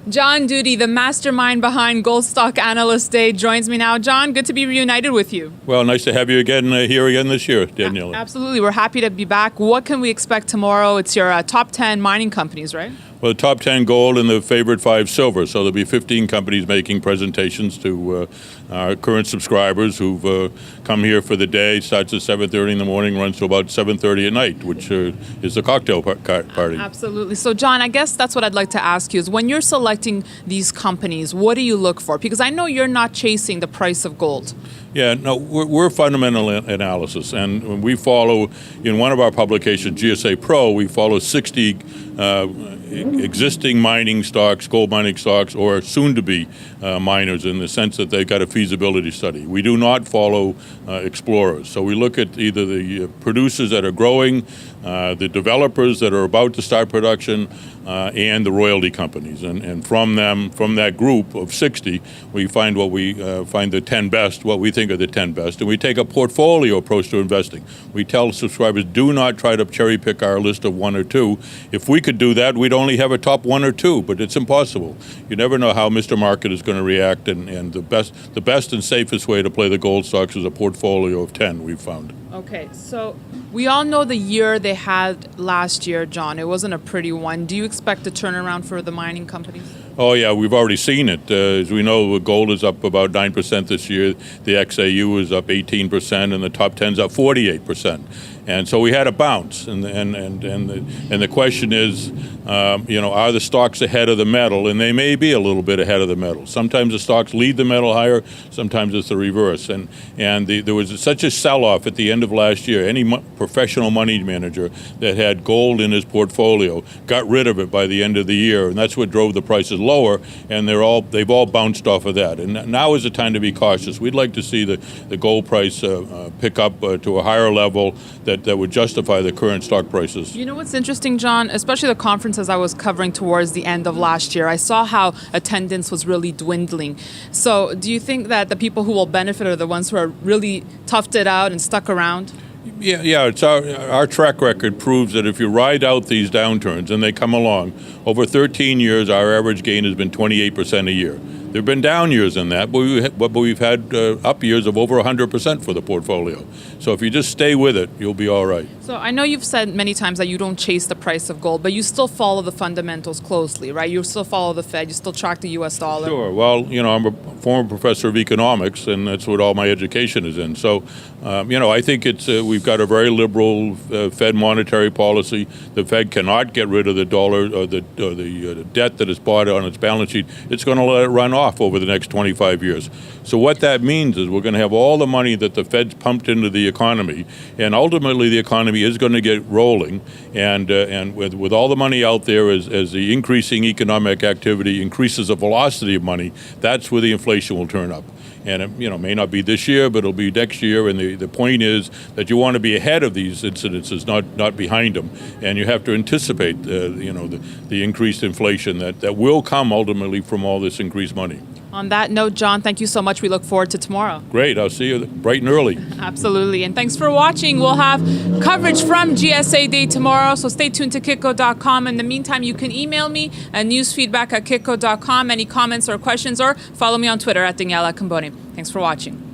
John Doody, the mastermind behind Gold Stock Analyst Day, joins me now. John, good to be reunited with you. Well, nice to have you again here again this year, Daniela. Absolutely. We're happy to be back. What can we expect tomorrow? It's your top 10 mining companies, right? Well, the top 10 gold and the favorite 5 silver. So there'll be 15 companies making presentations to our current subscribers who've come here for the day. Starts at 7:30 in the morning, runs to about 7:30 at night, which is the cocktail party. Absolutely. So, John, I guess that's what I'd like to ask you is when you're selecting these companies, what do you look for? Because I know you're not chasing the price of gold. Yeah, no, we're fundamental analysis, and we follow, in one of our publications, GSA Pro, we follow 60 existing mining stocks, gold mining stocks, or soon-to-be miners in the sense that they've got a feasibility study. We do not follow explorers. So we look at either the producers that are growing, the developers that are about to start production, and the royalty companies. And from that group of 60, we find find the 10 best, what we think are the 10 best, and we take a portfolio approach to investing. We tell subscribers, do not try to cherry pick our list of 1 or 2. If we could do that, we'd only have a top 1 or 2, but it's impossible. You never know how Mr. Market is going to react, and the best and safest way to play the gold stocks is a portfolio of 10, we've found. Okay, so we all know the year they had last year, John. It wasn't a pretty one. Do you expect a turnaround for the mining companies? Oh, yeah, we've already seen it. As we know, gold is up about 9% this year. The XAU is up 18%, and the top 10's up 48%. And so we had a bounce, and the question is, are the stocks ahead of the metal? And they may be a little bit ahead of the metal. Sometimes the stocks lead the metal higher. Sometimes it's the reverse. And there was such a sell-off at the end of last year. Any professional money manager that had gold in his portfolio got rid of it by the end of the year, and that's what drove the prices lower. And they've all bounced off of that. And now is the time to be cautious. We'd like to see the gold price pick up to a higher level that would justify the current stock prices. You know what's interesting, John? Especially the conferences I was covering towards the end of last year, I saw how attendance was really dwindling. So do you think that the people who will benefit are the ones who are really toughed it out and stuck around? Yeah. It's our track record proves that if you ride out these downturns and they come along, over 13 years, our average gain has been 28% a year. There have been down years in that, but we've had up years of over 100% for the portfolio. So if you just stay with it, you'll be all right. So I know you've said many times that you don't chase the price of gold, but you still follow the fundamentals closely, right? You still follow the Fed, you still track the U.S. dollar. Sure. Well, I'm a former professor of economics, and that's what all my education is in. So, I think we've got a very liberal Fed monetary policy. The Fed cannot get rid of the dollar or the debt that is bought on its balance sheet. It's going to let it run off over the next 25 years. So what that means is we're going to have all the money that the Fed's pumped into the economy, and ultimately the economy is going to get rolling. And with all the money out there, as the increasing economic activity increases the velocity of money, that's where the inflation will turn up. And it may not be this year, but it'll be next year. And the point is that you want to be ahead of these incidences, not behind them. And you have to anticipate, the increased inflation that will come ultimately from all this increased money. On that note, John, thank you so much. We look forward to tomorrow. Great. I'll see you bright and early. Absolutely. And thanks for watching. We'll have coverage from GSA Day tomorrow, so stay tuned to Kitco.com. In the meantime, you can email me at newsfeedback@kitco.com. Any comments or questions, or follow me on Twitter at Daniela Cambone. Thanks for watching.